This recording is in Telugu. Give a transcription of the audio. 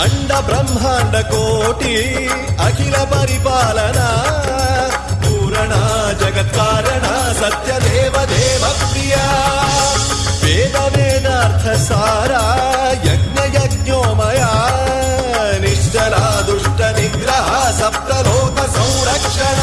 అండ బ్రహ్మాండ కోటి అఖిల పరిపాలన పూరణ జగత్కారణ సత్యదేవ దేవ ప్రియా వేద వేదార్థ సారా యజ్ఞ యజ్ఞోమయా నిశ్చలా దుష్ట నిగ్రహ సప్తలోక సంరక్షణ